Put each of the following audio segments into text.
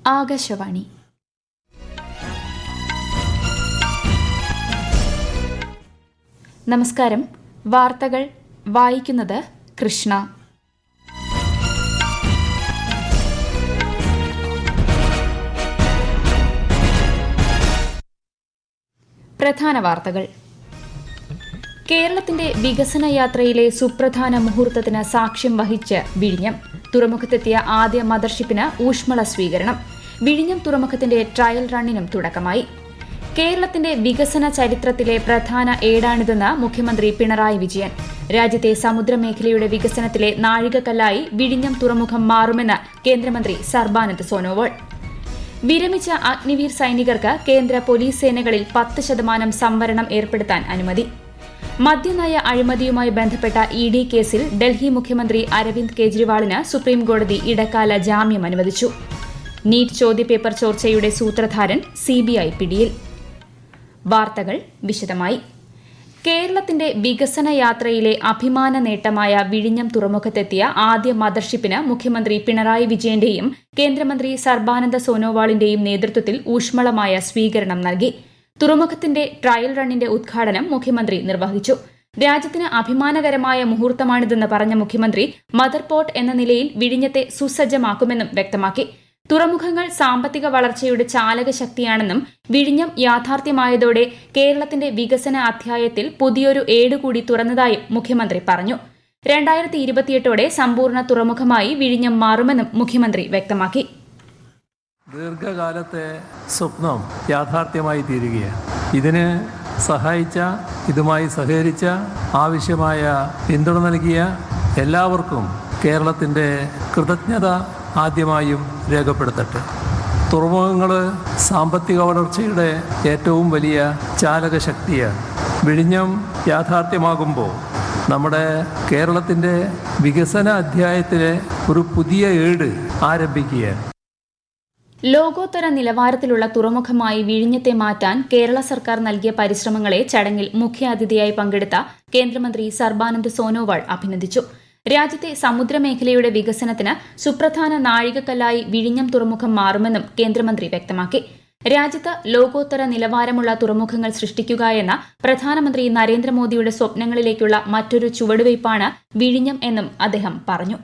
ആകാശവാണി. നമസ്കാരം. വാർത്തകൾ വായിക്കുന്നത് കൃഷ്ണ. പ്രധാന വാർത്തകൾ. കേരളത്തിന്റെ വികസന യാത്രയിലെ സുപ്രധാന മുഹൂർത്തത്തിന് സാക്ഷ്യം വഹിച്ച് വിഴിഞ്ഞം. തുറമുഖത്തെത്തിയ ആദ്യ മദർഷിപ്പിന് ഊഷ്മള സ്വീകരണം. വിഴിഞ്ഞം തുറമുഖത്തിന്റെ ട്രയൽ റണ്ണിനും തുടക്കമായി. കേരളത്തിന്റെ വികസന ചരിത്രത്തിലെ പ്രധാന ഏടാണിതെന്ന് മുഖ്യമന്ത്രി പിണറായി വിജയൻ. രാജ്യത്തെ സമുദ്രമേഖലയുടെ വികസനത്തിലെ നാഴികക്കല്ലായി വിഴിഞ്ഞം തുറമുഖം മാറുമെന്ന് കേന്ദ്രമന്ത്രി സർബാനന്ദ് സോനോവാൾ. വിരമിച്ച അഗ്നിവീർ സൈനികർക്ക് കേന്ദ്ര പോലീസ് സേനകളിൽ 10% സംവരണം ഏർപ്പെടുത്താൻ അനുമതി. മദ്യനയ അഴിമതിയുമായി ബന്ധപ്പെട്ട ഇഡി കേസിൽ ഡൽഹി മുഖ്യമന്ത്രി അരവിന്ദ് കെജ്രിവാളിന് സുപ്രീംകോടതി ഇടക്കാല ജാമ്യം അനുവദിച്ചു. നീറ്റ് ചോദ്യപേപ്പർ ചോർച്ചയുടെ സൂത്രധാരൻ സിബിഐ പിടിയിൽ. വാർത്തകൾ വിശദമായി. കേരളത്തിന്റെ വികസന യാത്രയിലെ അഭിമാന നേട്ടമായ വിഴിഞ്ഞം തുറമുഖത്തെത്തിയ ആദ്യ മദർഷിപ്പിന് മുഖ്യമന്ത്രി പിണറായി വിജയന്റെയും കേന്ദ്രമന്ത്രി സർബാനന്ദ് സോനോവാളിന്റെയും നേതൃത്വത്തിൽ ഊഷ്മളമായ സ്വീകരണം നൽകി. തുറമുഖത്തിന്റെ ട്രയൽ റണ്ണിന്റെ ഉദ്ഘാടനം മുഖ്യമന്ത്രി നിർവഹിച്ചു. രാജ്യത്തിന് അഭിമാനകരമായ മുഹൂർത്തമാണിതെന്ന് പറഞ്ഞ മുഖ്യമന്ത്രി മദർ പോർട്ട് എന്ന നിലയിൽ വിഴിഞ്ഞത്തെ സുസജ്ജമാക്കുമെന്നും വ്യക്തമാക്കി. തുറമുഖങ്ങൾ സാമ്പത്തിക വളർച്ചയുടെ ചാലകശക്തിയാണെന്നും വിഴിഞ്ഞം യാഥാർത്ഥ്യമായതോടെ കേരളത്തിന്റെ വികസന അധ്യായത്തിൽ പുതിയൊരു ഏടുകൂടി തുറന്നതായും മുഖ്യമന്ത്രി പറഞ്ഞു. 2028ഓടെ സമ്പൂർണ്ണ തുറമുഖമായി വിഴിഞ്ഞം മാറുമെന്നും മുഖ്യമന്ത്രി വ്യക്തമാക്കി. ദീർഘകാലത്തെ സ്വപ്നം യാഥാർത്ഥ്യമായി തീരുകയാണ്. ഇതിന് സഹായിച്ച, ഇതുമായി സഹകരിച്ച, ആവശ്യമായ പിന്തുണ നൽകിയ എല്ലാവർക്കും കേരളത്തിൻ്റെ കൃതജ്ഞത ആദ്യമായും രേഖപ്പെടുത്തട്ടെ. തുറമുഖങ്ങൾ സാമ്പത്തിക വളർച്ചയുടെ ഏറ്റവും വലിയ ചാലകശക്തിയാണ്. വിഴിഞ്ഞം യാഥാർത്ഥ്യമാകുമ്പോൾ നമ്മുടെ കേരളത്തിൻ്റെ വികസന അധ്യായത്തിലെ ഒരു പുതിയ ഏട് ആരംഭിക്കുകയാണ്. ലോകോത്തര നിലവാരത്തിലുള്ള തുറമുഖമായി വിഴിഞ്ഞത്തെ മാറ്റാൻ കേരള സർക്കാർ നൽകിയ പരിശ്രമങ്ങളെ ചടങ്ങിൽ മുഖ്യാതിഥിയായി പങ്കെടുത്ത കേന്ദ്രമന്ത്രി സർബാനന്ദ് സോനോവാൾ അഭിനന്ദിച്ചു. രാജ്യത്തെ സമുദ്രമേഖലയുടെ വികസനത്തിന് സുപ്രധാന നാഴികക്കല്ലായി വിഴിഞ്ഞം തുറമുഖം മാറുമെന്നും കേന്ദ്രമന്ത്രി വ്യക്തമാക്കി. രാജ്യത്ത് ലോകോത്തര നിലവാരമുള്ള തുറമുഖങ്ങൾ സൃഷ്ടിക്കുക എന്ന പ്രധാനമന്ത്രി നരേന്ദ്രമോദിയുടെ സ്വപ്നങ്ങളിലേക്കുള്ള മറ്റൊരു ചുവടുവയ്പ്പാണ് വിഴിഞ്ഞം എന്നും അദ്ദേഹം പറഞ്ഞു.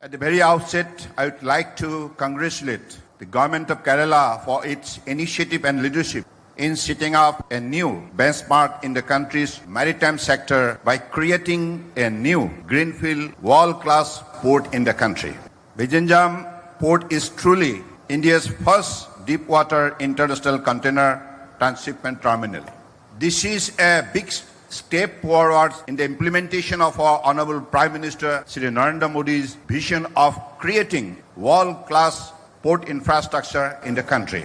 At the very outset, I would like to congratulate the Government of Kerala for its initiative and leadership in setting up a new benchmark in the country's maritime sector by creating a new greenfield world-class port in the country. Vizhinjam Port is truly India's first deep-water international container transshipment terminal. This is a big step forward in the implementation of our Honorable Prime Minister Shri Narendra Modi's vision of creating world-class port infrastructure in the country.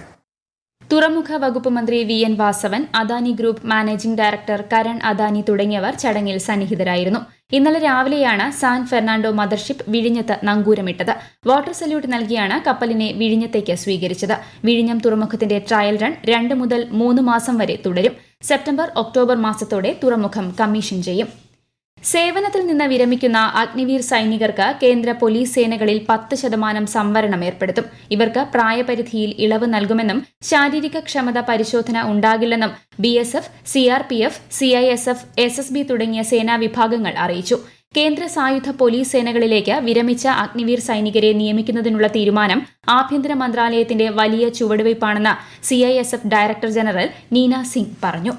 തുറമുഖ വകുപ്പ് മന്ത്രി VN. Vasavan, Adani group managing director Karan Adani തുടങ്ങിയവർ ചടങ്ങിൽ സന്നിഹിതരായിരുന്നു. ഇന്നലെ രാവിലെയാണ് San Fernando mothership വിഴിഞ്ഞത്ത് നങ്കൂരമിട്ടത്. Water salute നൽകിയാണ് കപ്പലിനെ വിഴിഞ്ഞത്തേക്ക് സ്വീകരിച്ചത്. വിഴിഞ്ഞം തുറമുഖത്തിന്റെ ട്രയൽ റൺ 2 മുതൽ 3 മാസം വരെ തുടരും. സെപ്റ്റംബർ, ഒക്ടോബർ മാസത്തോടെ തുറമുഖം കമ്മീഷൻ ചെയ്യും. സേവനത്തിൽ നിന്ന് വിരമിക്കുന്ന അഗ്നിവീർ സൈനികർക്ക് കേന്ദ്ര പോലീസ് സേനകളിൽ 10% സംവരണം ഏർപ്പെടുത്തും. ഇവർക്ക് പ്രായപരിധിയിൽ ഇളവ് നൽകുമെന്നും ശാരീരിക ക്ഷമത പരിശോധന ഉണ്ടാകില്ലെന്നും BSF, CRPF, CISF, SSB തുടങ്ങിയ സേനാ വിഭാഗങ്ങൾ അറിയിച്ചു. കേന്ദ്ര സായുധ പോലീസ് സേനകളിലേക്ക് വിരമിച്ച അഗ്നിവീർ സൈനികരെ നിയമിക്കുന്നതിനുള്ള തീരുമാനം ആഭ്യന്തര മന്ത്രാലയത്തിന്റെ വലിയ ചുവടുവയ്പ്പാണെന്ന് CISF director general Neena Singh പറഞ്ഞു.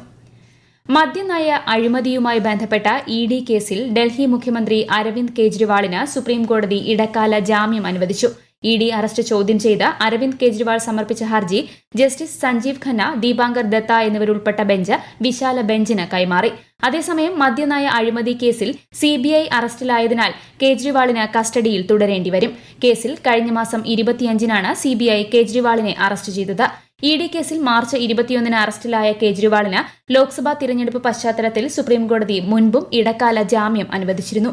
മദ്യനയ അഴിമതിയുമായി ബന്ധപ്പെട്ട ഇഡി കേസിൽ ഡൽഹി മുഖ്യമന്ത്രി അരവിന്ദ് കെജ്രിവാളിന് സുപ്രീംകോടതി ഇടക്കാല ജാമ്യം അനുവദിച്ചു. ഇഡി അറസ്റ്റ് ചോദ്യം ചെയ്ത് അരവിന്ദ് കെജ്രിവാൾ സമർപ്പിച്ച ഹർജി ജസ്റ്റിസ് സഞ്ജീവ് ഖന്ന, ദീപാങ്കർ ദത്ത എന്നിവരുൾപ്പെട്ട ബെഞ്ച് വിശാല ബെഞ്ചിന് കൈമാറി. അതേസമയം മദ്യനയ അഴിമതി കേസിൽ CBI അറസ്റ്റിലായതിനാൽ കെജ്രിവാളിന് കസ്റ്റഡിയിൽ തുടരേണ്ടിവരും. കേസിൽ കഴിഞ്ഞ മാസം 25-നാണ് CBI കെജ്രിവാളിനെ അറസ്റ്റ് ചെയ്തത്. ഇഡി കേസിൽ മാർച്ച് 21-ന് അറസ്റ്റിലായ കെജ്രിവാളിന് ലോക്സഭാ തിരഞ്ഞെടുപ്പ് പശ്ചാത്തലത്തിൽ സുപ്രീംകോടതി മുൻപും ഇടക്കാല ജാമ്യം അനുവദിച്ചിരുന്നു.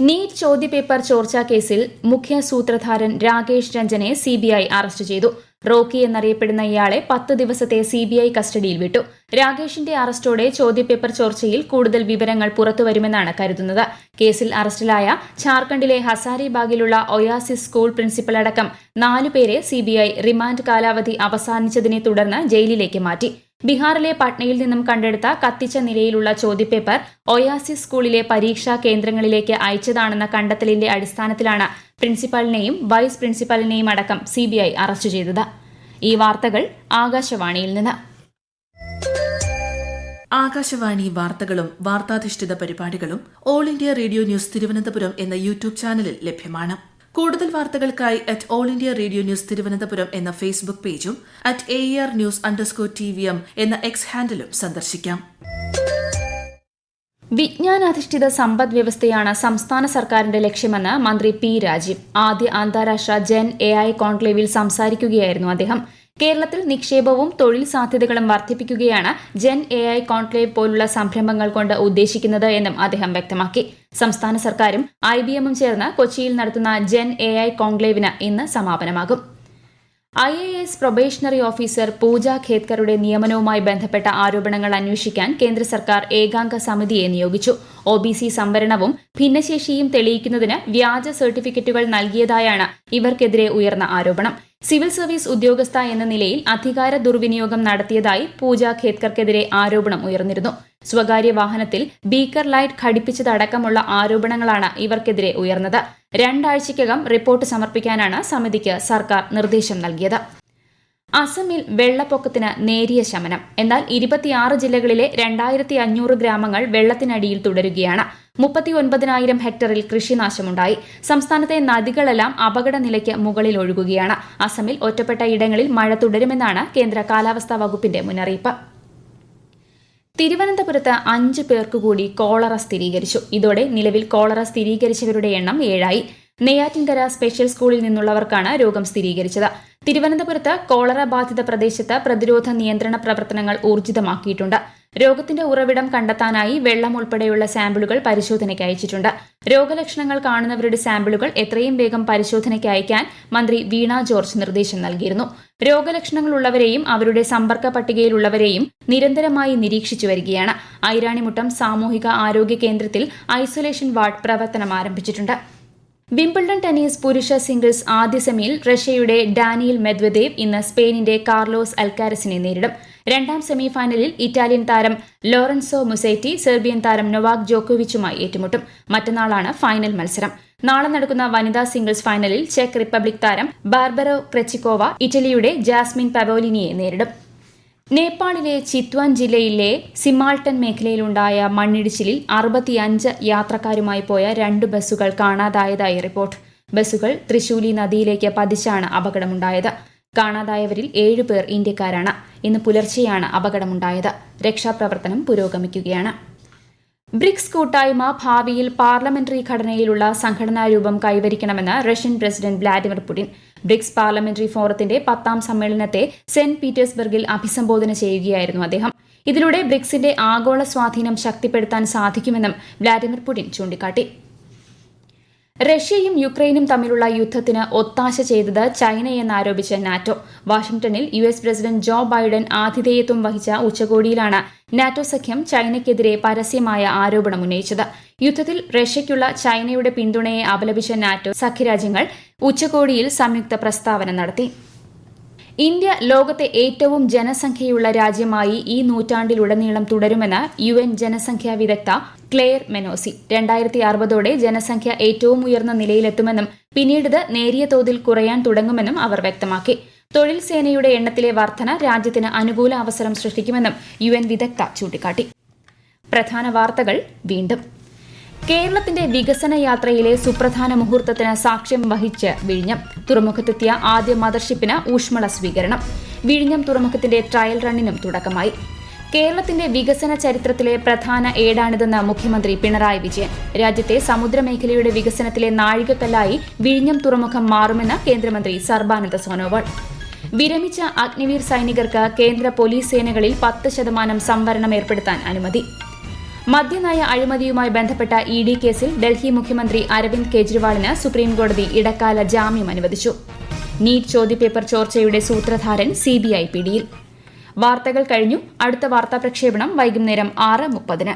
നീറ്റ് ചോദ്യപേപ്പർ ചോർച്ചാ കേസിൽ മുഖ്യ സൂത്രധാരൻ രാകേഷ് രഞ്ജനെ സിബിഐ അറസ്റ്റ് ചെയ്തു. റോക്കി എന്നറിയപ്പെടുന്ന ഇയാളെ 10 ദിവസത്തെ സിബിഐ കസ്റ്റഡിയിൽ വിട്ടു. രാകേഷിന്റെ അറസ്റ്റോടെ ചോദ്യപേപ്പർ ചോർച്ചയിൽ കൂടുതൽ വിവരങ്ങൾ പുറത്തുവരുമെന്നാണ് കരുതുന്നത്. കേസിൽ അറസ്റ്റിലായ ഝാർഖണ്ഡിലെ ഹസാരിബാഗിലുള്ള ഒയാസിസ് സ്കൂൾ പ്രിൻസിപ്പൽ അടക്കം 4 പേരെ സിബിഐ റിമാൻഡ് കാലാവധി അവസാനിച്ചതിനെ തുടർന്ന് ജയിലിലേക്ക് മാറ്റി. ബീഹാറിലെ പട്നയിൽ നിന്നും കണ്ടെടുത്ത കത്തിച്ച നിലയിലുള്ള ചോദ്യപേപ്പർ ഒയാസിസ് സ്കൂളിലെ പരീക്ഷാ കേന്ദ്രങ്ങളിലേക്ക് അയച്ചതാണെന്ന കണ്ടെത്തലിന്റെ അടിസ്ഥാനത്തിലാണ് പ്രിൻസിപ്പലിനെയും വൈസ് പ്രിൻസിപ്പലിനെയും അടക്കം സിബിഐ അറസ്റ്റ് ചെയ്തത്. ഈ വാർത്തകൾ ആകാശവാണിയിൽ നിന്ന്. ആകാശവാണി വാർത്തകളും വാർത്താധിഷ്ഠിത പരിപാടികളും all India radio news Thiruvananthapuram എന്ന യൂട്യൂബ് ചാനലിൽ ലഭ്യമാണ്. കൂടുതൽ വാർത്തകൾക്കായി @all India radio news Thiruvananthapuram എന്ന ഫേസ്ബുക്ക് പേജും @ARnews_TVM എന്ന എക്സ് ഹാൻഡിലും സന്ദർശിക്കാം. വിജ്ഞാനാധിഷ്ഠിത സമ്പദ് വ്യവസ്ഥയാണ് സംസ്ഥാന സർക്കാരിന്റെ ലക്ഷ്യമെന്ന് മന്ത്രി പി രാജീവ് ആദ്യ അന്താരാഷ്ട്ര ജെൻ AI കോൺക്ലേവിൽ സംസാരിക്കുകയായിരുന്നു അദ്ദേഹം. കേരളത്തിൽ നിക്ഷേപവും തൊഴിൽ സാധ്യതകളും വർദ്ധിപ്പിക്കുകയാണ് ജെൻ AI കോൺക്ലേവ് പോലുള്ള സംരംഭങ്ങൾ കൊണ്ട് ഉദ്ദേശിക്കുന്നത് എന്നും അദ്ദേഹം വ്യക്തമാക്കി. സംസ്ഥാന സർക്കാരും IBM ചേർന്ന് കൊച്ചിയിൽ നടത്തുന്ന ജെൻ AI കോൺക്ലേവിന് ഇന്ന് സമാപനമാകും. IAS പ്രൊബേഷണറി ഓഫീസർ പൂജ ഖേത്കറുടെ നിയമനവുമായി ബന്ധപ്പെട്ട ആരോപണങ്ങൾ അന്വേഷിക്കാൻ കേന്ദ്ര സർക്കാർ ഏകാംഗ സമിതിയെ നിയോഗിച്ചു. OBC സംവരണവും ഭിന്നശേഷിയും തെളിയിക്കുന്നതിന് വ്യാജ സർട്ടിഫിക്കറ്റുകൾ നൽകിയതായാണ് ഇവർക്കെതിരെ ഉയർന്ന ആരോപണം. സിവിൽ സർവീസ് ഉദ്യോഗസ്ഥ എന്ന നിലയിൽ അധികാര ദുർവിനിയോഗം നടത്തിയതായി പൂജ ഖേത്കർക്കെതിരെ ആരോപണം ഉയർന്നിരുന്നു. സ്വകാര്യ വാഹനത്തിൽ ബീക്കർ ലൈറ്റ് ഘടിപ്പിച്ചതടക്കമുള്ള ആരോപണങ്ങളാണ് ഇവർക്കെതിരെ ഉയർന്നത്. 2 ആഴ്ചയ്ക്കകം റിപ്പോർട്ട് സമർപ്പിക്കാനാണ് സമിതിക്ക് സർക്കാർ നിർദ്ദേശം നൽകിയത്. അസമിൽ വെള്ളപ്പൊക്കത്തിന് നേരിയ ശമനം. എന്നാൽ 26 ജില്ലകളിലെ 2500 ഗ്രാമങ്ങൾ വെള്ളത്തിനടിയിൽ തുടരുകയാണ്. 39,000 ഹെക്ടറിൽ കൃഷിനാശമുണ്ടായി. സംസ്ഥാനത്തെ നദികളെല്ലാം അപകടനിലയ്ക്ക് മുകളിൽ ഒഴുകുകയാണ്. അസമിൽ ഒറ്റപ്പെട്ട ഇടങ്ങളിൽ മഴ തുടരുമെന്നാണ് കേന്ദ്ര കാലാവസ്ഥാ വകുപ്പിന്റെ മുന്നറിയിപ്പ്. തിരുവനന്തപുരത്ത് 5 പേർക്ക് കൂടി കോളറ സ്ഥിരീകരിച്ചു. ഇതോടെ നിലവിൽ കോളറ സ്ഥിരീകരിച്ചവരുടെ എണ്ണം 7ആയി. നെയ്യാറ്റിൻകര സ്പെഷ്യൽ സ്കൂളിൽ നിന്നുള്ളവർക്കാണ് രോഗം സ്ഥിരീകരിച്ചത്. തിരുവനന്തപുരത്ത് കോളറ ബാധിത പ്രദേശത്ത് പ്രതിരോധ നിയന്ത്രണ പ്രവർത്തനങ്ങൾ ഊർജിതമാക്കിയിട്ടുണ്ട്. രോഗത്തിന്റെ ഉറവിടം കണ്ടെത്താനായി വെള്ളം ഉൾപ്പെടെയുള്ള സാമ്പിളുകൾ പരിശോധനയ്ക്ക് അയച്ചിട്ടുണ്ട്. രോഗലക്ഷണങ്ങൾ കാണുന്നവരുടെ സാമ്പിളുകൾ എത്രയും വേഗം പരിശോധനയ്ക്ക് അയക്കാൻ മന്ത്രി വീണ ജോർജ് നിർദ്ദേശം നൽകിയിരുന്നു. രോഗലക്ഷണങ്ങളുള്ളവരെയും അവരുടെ സമ്പർക്ക പട്ടികയിലുള്ളവരെയും നിരന്തരമായി നിരീക്ഷിച്ചു വരികയാണ്. ഐരാണിമുട്ടം സാമൂഹിക ആരോഗ്യ കേന്ദ്രത്തിൽ ഐസൊലേഷൻ വാർഡ് പ്രവർത്തനം ആരംഭിച്ചിട്ടുണ്ട്. വിംബിൾഡൺ ടെന്നീസ് പുരുഷ സിംഗിൾസ് ആദ്യ സെമിയിൽ റഷ്യയുടെ ഡാനിയൽ മെദ്വദേവ് ഇന്ന് സ്പെയിനിന്റെ കാർലോസ് അൽക്കാരസിനെ നേരിടും. 2ാം സെമിഫൈനലിൽ ഇറ്റാലിയൻ താരം ലോറൻസോ മുസേറ്റി സെർബിയൻ താരം നൊവാക് ജോക്കോവിച്ചുമായി ഏറ്റുമുട്ടും. മറ്റന്നാളാണ് ഫൈനൽ മത്സരം. നാളെ നടക്കുന്ന വനിതാ സിംഗിൾസ് ഫൈനലിൽ ചെക്ക് റിപ്പബ്ലിക് താരം ബാർബറോ ക്രെച്ചിക്കോവ ഇറ്റലിയുടെ ജാസ്മിൻ പവോലിനിയെ നേരിടും. നേപ്പാളിലെ ചിത്വാൻ ജില്ലയിലെ സിമാൾട്ടൻ മേഖലയിലുണ്ടായ മണ്ണിടിച്ചിലിൽ 65 യാത്രക്കാരുമായി പോയ 2 ബസ്സുകൾ കാണാതായതായി റിപ്പോർട്ട്. ബസ്സുകൾ ത്രിശൂലി നദിയിലേക്ക് പതിച്ചാണ് അപകടമുണ്ടായത്. കാണാതായവരിൽ 7 പേർ ഇന്ത്യക്കാരാണ്. ഇന്ന് പുലർച്ചെയാണ് അപകടമുണ്ടായത്. രക്ഷാപ്രവർത്തനം പുരോഗമിക്കുകയാണ്. ബ്രിക്സ് കൂട്ടായ്മ ഭാവിയിൽ പാർലമെന്ററി ഘടനയിലുള്ള സംഘടനാ രൂപം കൈവരിക്കണമെന്ന് Russian president Vladimir Putin. BRICS parliamentary ഫോറത്തിന്റെ 10ാം സമ്മേളനത്തെ സെന്റ് പീറ്റേഴ്സ്ബർഗിൽ അഭിസംബോധന ചെയ്യുകയായിരുന്നു അദ്ദേഹം. ഇതിലൂടെ ബ്രിക്സിന്റെ ആഗോള സ്വാധീനം ശക്തിപ്പെടുത്താൻ സാധിക്കുമെന്നും വ്ളാഡിമിർ പുടിൻ ചൂണ്ടിക്കാട്ടി. റഷ്യയും യുക്രൈനും തമ്മിലുള്ള യുദ്ധത്തിന് ഒത്താശ ചെയ്തത് ചൈനയെന്നാരോപിച്ച് നാറ്റോ. വാഷിംഗ്ടണിൽ US പ്രസിഡന്റ് ജോ ബൈഡൻ ആതിഥേയത്വം വഹിച്ച ഉച്ചകോടിയിലാണ് നാറ്റോ സഖ്യം ചൈനയ്ക്കെതിരെ പരസ്യമായ ആരോപണം ഉന്നയിച്ചത്. യുദ്ധത്തിൽ റഷ്യയ്ക്കുള്ള ചൈനയുടെ പിന്തുണയെ അപലപിച്ച നാറ്റോ സഖ്യരാജ്യങ്ങൾ ഉച്ചകോടിയിൽ സംയുക്ത പ്രസ്താവന നടത്തി. ഇന്ത്യ ലോകത്തെ ഏറ്റവും ജനസംഖ്യയുള്ള രാജ്യമായി ഈ നൂറ്റാണ്ടിലുടനീളം തുടരുമെന്ന് UN ജനസംഖ്യാ വിദഗ്ധ ക്ലെയർ മെനോസി. 2060ഓടെ ജനസംഖ്യ ഏറ്റവും ഉയർന്ന നിലയിലെത്തുമെന്നും പിന്നീട് നേരിയ തോതിൽ കുറയാൻ തുടങ്ങുമെന്നും അവർ വ്യക്തമാക്കി. തൊഴിൽ സേനയുടെ എണ്ണത്തിലെ വർധന രാജ്യത്തിന് അനുകൂല അവസരം സൃഷ്ടിക്കുമെന്നും UN വിദഗ്ധ ചൂണ്ടിക്കാട്ടി. പ്രധാന വാർത്തകൾ വീണ്ടും. കേരളത്തിന്റെ വികസന യാത്രയിലെ സുപ്രധാന മുഹൂർത്തത്തിന് സാക്ഷ്യം വഹിച്ച് വിഴിഞ്ഞം. തുറമുഖത്തെത്തിയ ആദ്യ മദർഷിപ്പിന് ഊഷ്മള സ്വീകരണം. വിഴിഞ്ഞം തുറമുഖത്തിന്റെ ട്രയൽ റണ്ണിനും തുടക്കമായി. കേരളത്തിന്റെ വികസന ചരിത്രത്തിലെ പ്രധാന ഏടാണിതെന്ന് മുഖ്യമന്ത്രി പിണറായി വിജയൻ. രാജ്യത്തെ സമുദ്രമേഖലയുടെ വികസനത്തിലെ നാഴികക്കല്ലായി വിഴിഞ്ഞം തുറമുഖം മാറുമെന്ന് കേന്ദ്രമന്ത്രി സർബാനന്ദ സോനോവാൾ. വിരമിച്ച അഗ്നിവീർ സൈനികർക്ക് കേന്ദ്ര പോലീസ് സേനകളിൽ 10% സംവരണം ഏർപ്പെടുത്താൻ അനുമതി. മദ്യനയ അഴിമതിയുമായി ബന്ധപ്പെട്ട ഇ ഡി കേസിൽ ഡൽഹി മുഖ്യമന്ത്രി അരവിന്ദ് കെജ്രിവാളിന് സുപ്രീംകോടതി ഇടക്കാല ജാമ്യം അനുവദിച്ചു. നീറ്റ് ചോദ്യപേപ്പർ ചോർച്ചയുടെ സൂത്രധാരൻ CBI പിടിയിൽ. വാർത്തകൾ കഴിഞ്ഞു. അടുത്ത വാർത്താ പ്രക്ഷേപണം വൈകുന്നേരം 6:30.